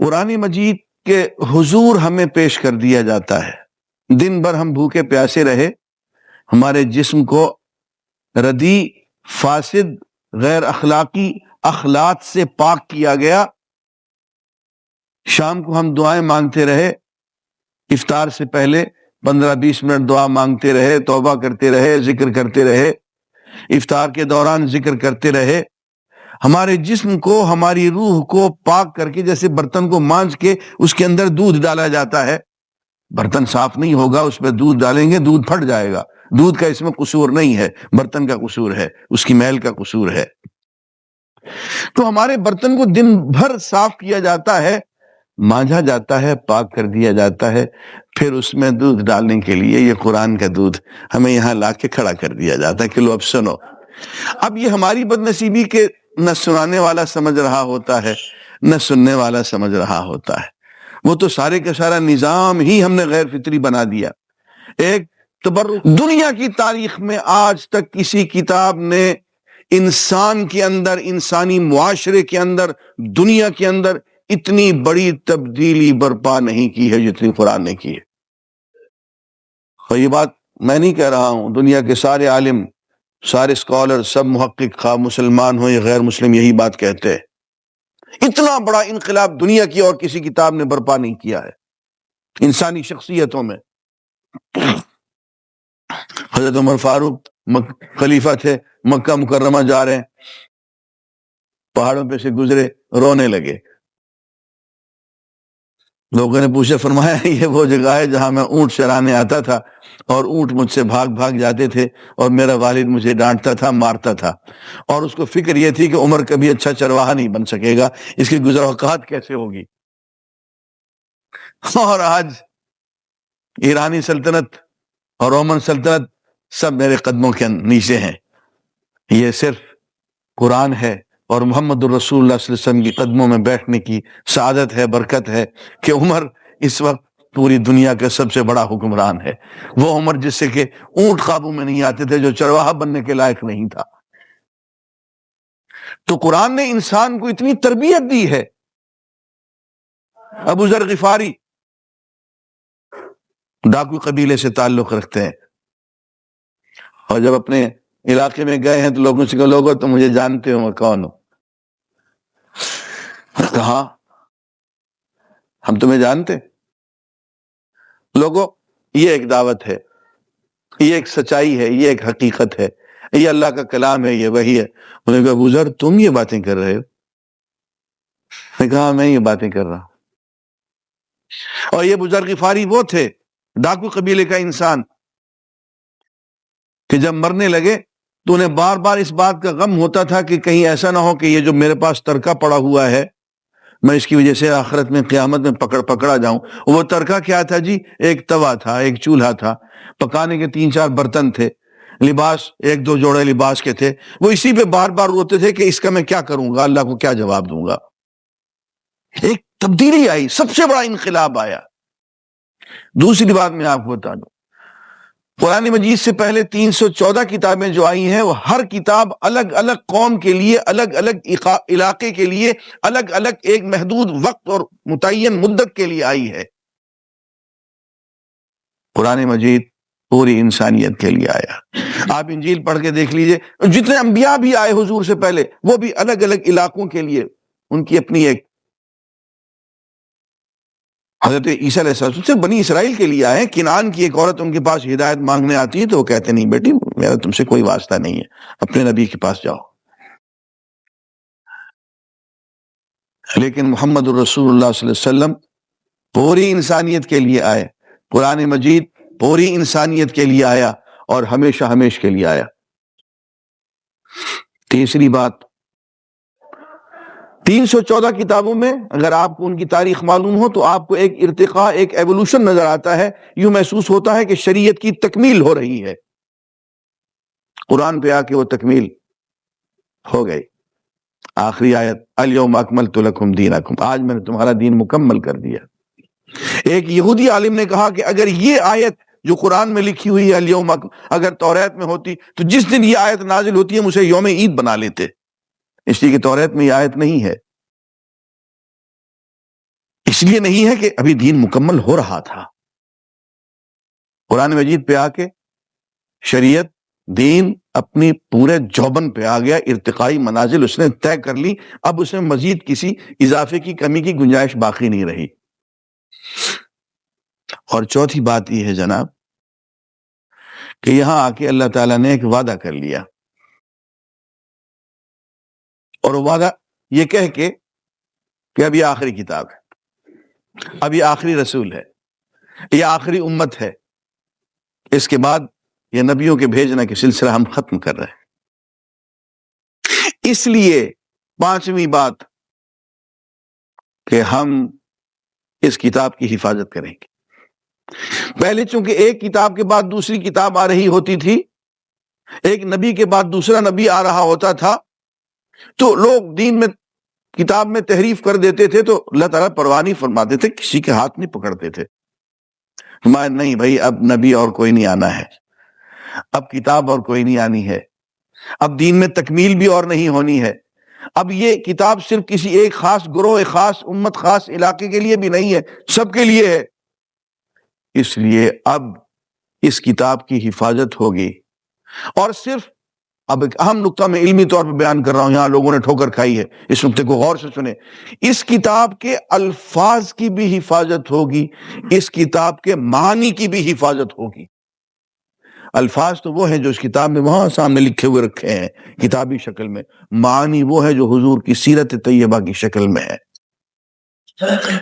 قرآن مجید کے حضور ہمیں پیش کر دیا جاتا ہے۔ دن بھر ہم بھوکے پیاسے رہے، ہمارے جسم کو ردی، فاسد، غیر اخلاقی اخلاق سے پاک کیا گیا۔ شام کو ہم دعائیں مانگتے رہے، افطار سے پہلے 15-20 منٹ دعا مانگتے رہے، توبہ کرتے رہے، ذکر کرتے رہے، افطار کے دوران ذکر کرتے رہے۔ ہمارے جسم کو، ہماری روح کو پاک کر کے، جیسے برتن کو مانج کے اس کے اندر دودھ ڈالا جاتا ہے، برتن صاف نہیں ہوگا، اس میں دودھ ڈالیں گے دودھ پھٹ جائے گا۔ دودھ کا اس میں قصور نہیں ہے، برتن کا قصور ہے، اس کی میل کا قصور ہے۔ تو ہمارے برتن کو دن بھر صاف کیا جاتا ہے، مانجا جاتا ہے، پاک کر دیا جاتا ہے، پھر اس میں دودھ ڈالنے کے لیے یہ قرآن کا دودھ ہمیں یہاں لا کے کھڑا کر دیا جاتا ہے کہ لو اب سنو۔ اب یہ ہماری بدنصیبی کے نہ سنانے والا سمجھ رہا ہوتا ہے، نہ سننے والا سمجھ رہا ہوتا ہے۔ وہ تو سارے کا سارا نظام ہی ہم نے غیر فطری بنا دیا۔ ایک تبرک، دنیا کی تاریخ میں آج تک کسی کتاب نے انسان کے اندر، انسانی معاشرے کے اندر، دنیا کے اندر اتنی بڑی تبدیلی برپا نہیں کی ہے جتنی قرآن نے کی ہے۔ اور یہ بات میں نہیں کہہ رہا ہوں، دنیا کے سارے عالم، سارے اسکالر، سب محقق، خواہ مسلمان ہوں یا غیر مسلم، یہی بات کہتے ہیں۔ اتنا بڑا انقلاب دنیا کی اور کسی کتاب نے برپا نہیں کیا ہے انسانی شخصیتوں میں۔ حضرت عمر فاروق خلیفہ تھے، مکہ مکرمہ جا رہے ہیں، پہاڑوں پہ سے گزرے، رونے لگے۔ لوگوں نے پوچھا، فرمایا یہ وہ جگہ ہے جہاں میں اونٹ چرانے آتا تھا اور اونٹ مجھ سے بھاگ بھاگ جاتے تھے اور میرا والد مجھے ڈانٹتا تھا، مارتا تھا، اور اس کو فکر یہ تھی کہ عمر کبھی اچھا چرواہا نہیں بن سکے گا، اس کی گزر اوقات کیسے ہوگی۔ اور آج ایرانی سلطنت اور رومن سلطنت سب میرے قدموں کے نیچے ہیں۔ یہ صرف قرآن ہے اور محمد الرسول اللہ صلی اللہ علیہ وسلم کی قدموں میں بیٹھنے کی سعادت ہے، برکت ہے کہ عمر اس وقت پوری دنیا کا سب سے بڑا حکمران ہے۔ وہ عمر جس سے کہ اونٹ قابو میں نہیں آتے تھے، جو چرواہا بننے کے لائق نہیں تھا۔ تو قرآن نے انسان کو اتنی تربیت دی ہے۔ ابو ذر غفاری ڈاکو قبیلے سے تعلق رکھتے ہیں، اور جب اپنے علاقے میں گئے ہیں تو لوگوں سے کہا، لوگوں تو مجھے جانتے ہو میں کون ہوں؟ کہا ہم تمہیں جانتے؟ لوگوں، یہ ایک دعوت ہے، یہ ایک سچائی ہے، یہ ایک حقیقت ہے، یہ اللہ کا کلام ہے، یہ وحی ہے۔ انہوں نے کہا، ابو ذر تم یہ باتیں کر رہے ہو؟ میں کہا میں یہ باتیں کر رہا ہوں۔ اور یہ ابو ذر غفاری وہ تھے، ڈاکو قبیلے کا انسان، کہ جب مرنے لگے تو انہیں بار بار اس بات کا غم ہوتا تھا کہ کہیں ایسا نہ ہو کہ یہ جو میرے پاس ترکہ پڑا ہوا ہے، میں اس کی وجہ سے آخرت میں، قیامت میں پکڑا جاؤں۔ وہ ترکہ کیا تھا جی؟ ایک توا تھا، ایک چولہا تھا، پکانے کے 3-4 برتن تھے، لباس 1-2 جوڑے لباس کے تھے۔ وہ اسی پہ بار بار روتے تھے کہ اس کا میں کیا کروں گا، اللہ کو کیا جواب دوں گا۔ ایک تبدیلی آئی، سب سے بڑا انقلاب آیا۔ دوسری بات میں آپ کو بتا دوں، قرآن مجید سے پہلے 314 کتابیں جو آئی ہیں، وہ ہر کتاب الگ الگ قوم کے لیے، الگ الگ علاقے کے لیے، الگ الگ ایک محدود وقت اور متعین مدت کے لیے آئی ہے۔ قرآن مجید پوری انسانیت کے لیے آیا۔ آپ انجیل پڑھ کے دیکھ لیجئے، جتنے انبیاء بھی آئے حضور سے پہلے، وہ بھی الگ الگ علاقوں کے لیے، ان کی اپنی ایک۔ حضرت عیسیٰ علیہ السلام صرف بنی اسرائیل کے لیے آئے ہیں۔ کنعان کی ایک عورت ان کے پاس ہدایت مانگنے آتی ہے تو وہ کہتے نہیں بیٹی میرا تم سے کوئی واسطہ نہیں ہے، اپنے نبی کے پاس جاؤ۔ لیکن محمد الرسول اللہ صلی اللہ علیہ وسلم پوری انسانیت کے لیے آئے۔ قرآن مجید پوری انسانیت کے لیے آیا اور ہمیشہ ہمیشہ کے لیے آیا۔ تیسری بات، 314 کتابوں میں اگر آپ کو ان کی تاریخ معلوم ہو تو آپ کو ایک ارتقاء، ایک ایوولوشن نظر آتا ہے۔ یوں محسوس ہوتا ہے کہ شریعت کی تکمیل ہو رہی ہے۔ قرآن پہ آ کے وہ تکمیل ہو گئی۔ آخری آیت، الیوم اکملت لکم دینکم، آج میں نے تمہارا دین مکمل کر دیا۔ ایک یہودی عالم نے کہا کہ اگر یہ آیت جو قرآن میں لکھی ہوئی ہے الیوم، اگر توریت میں ہوتی تو جس دن یہ آیت نازل ہوتی ہم اسے یوم عید بنا لیتے، اس لیے کہ توریت میں یہ آیت نہیں ہے۔ اس لیے نہیں ہے کہ ابھی دین مکمل ہو رہا تھا، قرآن مجید پہ آ کے شریعت دین اپنی پورے جوبن پہ آ گیا، ارتقائی منازل اس نے طے کر لی، اب اس میں مزید کسی اضافے کی کمی کی گنجائش باقی نہیں رہی۔ اور چوتھی بات یہ ہے جناب کہ یہاں آ کے اللہ تعالیٰ نے ایک وعدہ کر لیا، اور وہ وعدہ یہ کہہ کے کہ اب یہ آخری کتاب ہے، اب یہ آخری رسول ہے، یہ آخری امت ہے، اس کے بعد یہ نبیوں کے بھیجنے کے سلسلہ ہم ختم کر رہے ہیں۔ اس لیے پانچویں بات کہ ہم اس کتاب کی حفاظت کریں گے۔ پہلے چونکہ ایک کتاب کے بعد دوسری کتاب آ رہی ہوتی تھی، ایک نبی کے بعد دوسرا نبی آ رہا ہوتا تھا، تو لوگ دین میں کتاب میں تحریف کر دیتے تھے تو اللہ تعالیٰ پرواہ نہیں فرماتے تھے، کسی کے ہاتھ نہیں پکڑتے تھے، نہیں بھائی اب نبی اور کوئی نہیں آنا ہے، اب کتاب اور کوئی نہیں آنی ہے، اب دین میں تکمیل بھی اور نہیں ہونی ہے، اب یہ کتاب صرف کسی ایک خاص گروہ، ایک خاص امت، خاص علاقے کے لیے بھی نہیں ہے، سب کے لیے ہے۔ اس لیے اب اس کتاب کی حفاظت ہوگی، اور صرف اب ایک اہم نقطہ میں علمی طور پر بیان کر رہا ہوں، یہاں لوگوں نے ٹھوکر کھائی ہے، اس نقطے کو غور سے سنیں۔ اس کتاب کے الفاظ کی بھی حفاظت ہوگی، اس کتاب کے معنی کی بھی حفاظت ہوگی۔ الفاظ تو وہ ہیں جو اس کتاب میں وہاں سامنے لکھے ہوئے رکھے ہیں کتابی شکل میں، معنی وہ ہے جو حضور کی سیرت طیبہ کی شکل میں ہے۔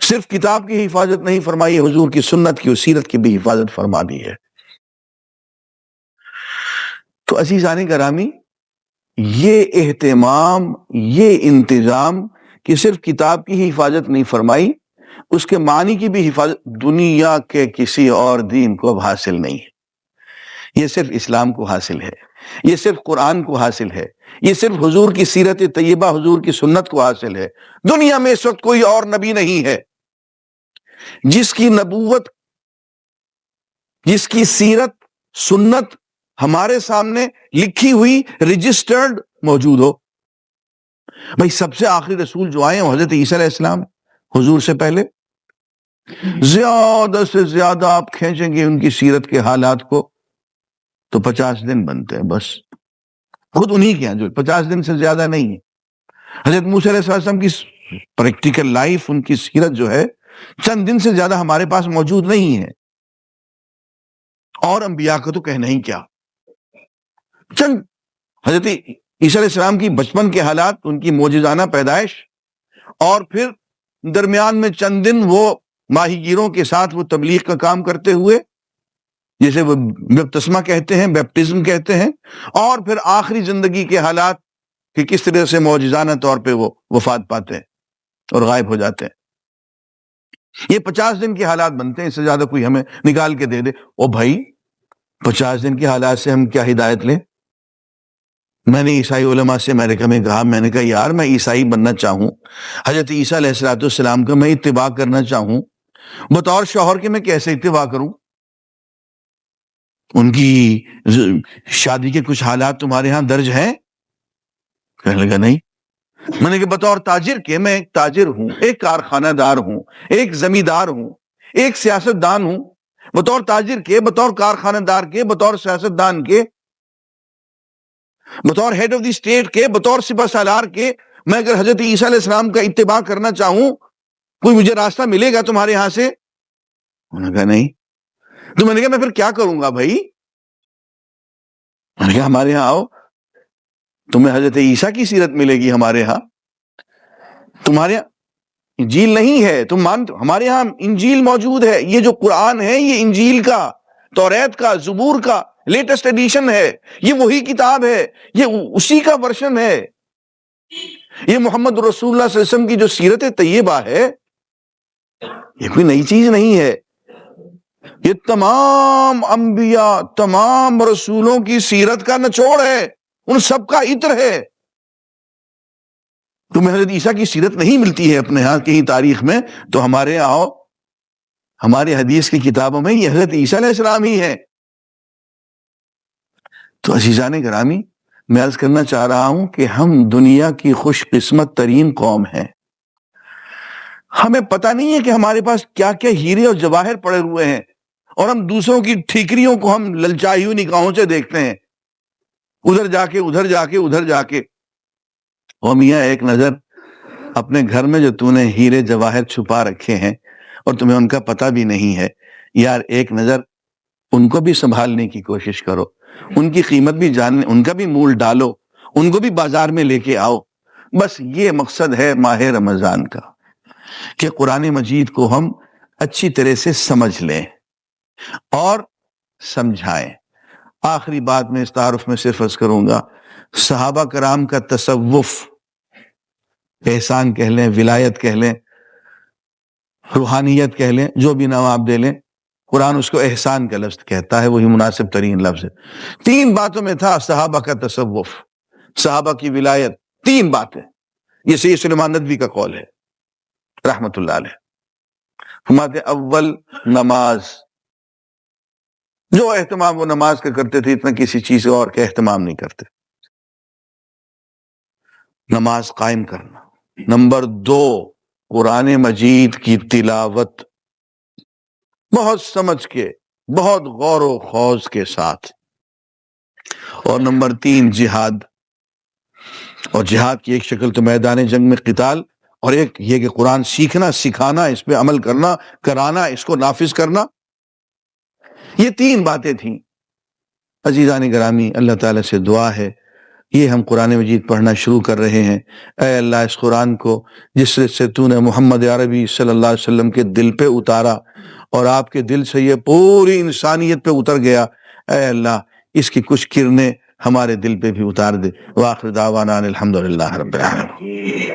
صرف کتاب کی حفاظت نہیں فرمائی، حضور کی سنت کی اور سیرت کی بھی حفاظت فرما دی ہے۔ تو عزیزان گرامی، یہ اہتمام، یہ انتظام کہ صرف کتاب کی ہی حفاظت نہیں فرمائی، اس کے معنی کی بھی حفاظت دنیا کے کسی اور دین کو اب حاصل نہیں ہے۔ یہ صرف اسلام کو حاصل ہے، یہ صرف قرآن کو حاصل ہے، یہ صرف حضور کی سیرت طیبہ، حضور کی سنت کو حاصل ہے۔ دنیا میں اس وقت کوئی اور نبی نہیں ہے جس کی نبوت، جس کی سیرت، سنت ہمارے سامنے لکھی ہوئی، رجسٹرڈ موجود ہو۔ بھائی سب سے آخری رسول جو آئے ہیں وہ حضرت عیسیٰ علیہ السلام، حضور سے پہلے زیادہ سے زیادہ آپ کھینچیں گے ان کی سیرت کے حالات کو تو 50 دن بنتے ہیں، بس خود انہی کے ہیں جو 50 دن سے زیادہ نہیں ہے۔ حضرت موسیٰ علیہ السلام کی پریکٹیکل لائف، ان کی سیرت جو ہے چند دن سے زیادہ ہمارے پاس موجود نہیں ہے، اور انبیاء کا تو کہنا ہی کیا۔ چند حضرت عیسیٰ علیہ السلام کی بچپن کے حالات، ان کی معجزانہ پیدائش، اور پھر درمیان میں چند دن وہ ماہی گیروں کے ساتھ وہ تبلیغ کا کام کرتے ہوئے، جسے وہ بپتسمہ کہتے ہیں، بیپٹزم کہتے ہیں، اور پھر آخری زندگی کے حالات کہ کس طرح سے معجزانہ طور پہ وہ وفات پاتے ہیں اور غائب ہو جاتے ہیں۔ یہ 50 دن کے حالات بنتے ہیں، اس سے زیادہ کوئی ہمیں نکال کے دے دے او بھائی 50 دن کے حالات سے ہم کیا ہدایت لیں؟ میں نے عیسائی علماء سے امریکہ میں کہا، میں نے کہا یار میں عیسائی بننا چاہوں، حضرت عیسیٰ علیہ السلام کا میں اتباع کرنا چاہوں، بطور شوہر کے میں کیسے اتباع کروں؟ ان کی شادی کے کچھ حالات تمہارے ہاں درج ہیں؟ کہنے لگا نہیں۔ میں نے کہا بطور تاجر کے، میں ایک تاجر ہوں، ایک کارخانہ دار ہوں، ایک زمیندار ہوں، ایک سیاست دان ہوں، بطور تاجر کے، بطور کارخانہ دار کے، بطور سیاست دان کے، بطور ہیڈ آف دی اسٹیٹ کے، بطور سپہ سالار کے، میں اگر حضرت عیسیٰ علیہ السلام کا اتباع کرنا چاہوں، کوئی مجھے راستہ ملے گا تمہارے یہاں سے؟ انہوں نے کہا نہیں۔ تو میں نے کہا میں پھر کیا کروں گا بھائی؟ میں نے کہا ہمارے یہاں آؤ، تمہیں حضرت عیسیٰ کی سیرت ملے گی ہمارے ہاں۔ تمہارے یہاں انجیل نہیں ہے، تم مانتے، ہمارے ہاں انجیل موجود ہے۔ یہ جو قرآن ہے یہ انجیل کا، توریت کا، زبور کا لیٹسٹ ایڈیشن ہے، یہ وہی کتاب ہے، یہ اسی کا ورشن ہے۔ یہ محمد رسول اللہ صلی اللہ علیہ وسلم کی جو سیرت طیبہ ہے یہ کوئی نئی چیز نہیں ہے، یہ تمام انبیاء، تمام رسولوں کی سیرت کا نچوڑ ہے، ان سب کا عطر ہے۔ تمہیں حضرت عیسیٰ کی سیرت نہیں ملتی ہے اپنے ہاں کہیں تاریخ میں، تو ہمارے آؤ، ہماری حدیث کی کتابوں میں یہ حضرت عیسیٰ علیہ السلام ہی ہے۔ تو عزیزان گرامی، میں عرض کرنا چاہ رہا ہوں کہ ہم دنیا کی خوش قسمت ترین قوم ہیں۔ ہمیں پتہ نہیں ہے کہ ہمارے پاس کیا کیا ہیرے اور جواہر پڑے ہوئے ہیں، اور ہم دوسروں کی ٹھیکریوں کو ہم للچائی ہوئی نگاہوں سے دیکھتے ہیں، ادھر جا کے ادھر جا کے ادھر جا کے۔ وہ میاں ایک نظر اپنے گھر میں جو تو نے ہیرے جواہر چھپا رکھے ہیں اور تمہیں ان کا پتہ بھی نہیں ہے، یار ایک نظر ان کو بھی سنبھالنے کی کوشش کرو، ان کی قیمت بھی جاننے، ان کا بھی مول ڈالو، ان کو بھی بازار میں لے کے آؤ۔ بس یہ مقصد ہے ماہ رمضان کا، کہ قرآن مجید کو ہم اچھی طرح سے سمجھ لیں اور سمجھائیں۔ آخری بات میں اس تعارف میں صرف عرض کروں گا، صحابہ کرام کا تصوف، احسان کہہ لیں، ولایت کہہ لیں، روحانیت کہہ لیں، جو بھی نام آپ دے لیں، قرآن اس کو احسان کا لفظ کہتا ہے، وہی مناسب ترین لفظ ہے۔ 3 باتوں میں تھا صحابہ کا تصوف، صحابہ کی ولایت، 3 باتیں۔ یہ سید سلیمان ندوی کا قول ہے رحمت اللہ علیہ۔ فرماتے اول نماز، جو اہتمام وہ نماز کا کرتے تھے اتنا کسی چیز اور کا اہتمام نہیں کرتے، نماز قائم کرنا۔ نمبر 2 قرآن مجید کی تلاوت، بہت سمجھ کے، بہت غور و خوض کے ساتھ۔ اور نمبر 3 جہاد، اور جہاد کی ایک شکل تو میدان جنگ میں قتال، اور ایک یہ کہ قرآن سیکھنا، سکھانا، اس پہ عمل کرنا، کرانا، اس کو نافذ کرنا۔ یہ 3 باتیں تھیں۔ عزیزان گرامی، اللہ تعالیٰ سے دعا ہے، یہ ہم قرآن مجید پڑھنا شروع کر رہے ہیں، اے اللہ اس قرآن کو جس سے تو نے محمد عربی صلی اللہ علیہ وسلم کے دل پہ اتارا اور آپ کے دل سے یہ پوری انسانیت پہ اتر گیا، اے اللہ اس کی کچھ کرنیں ہمارے دل پہ بھی اتار دے۔ وآخر دعوانا الحمدللہ رب العالمین۔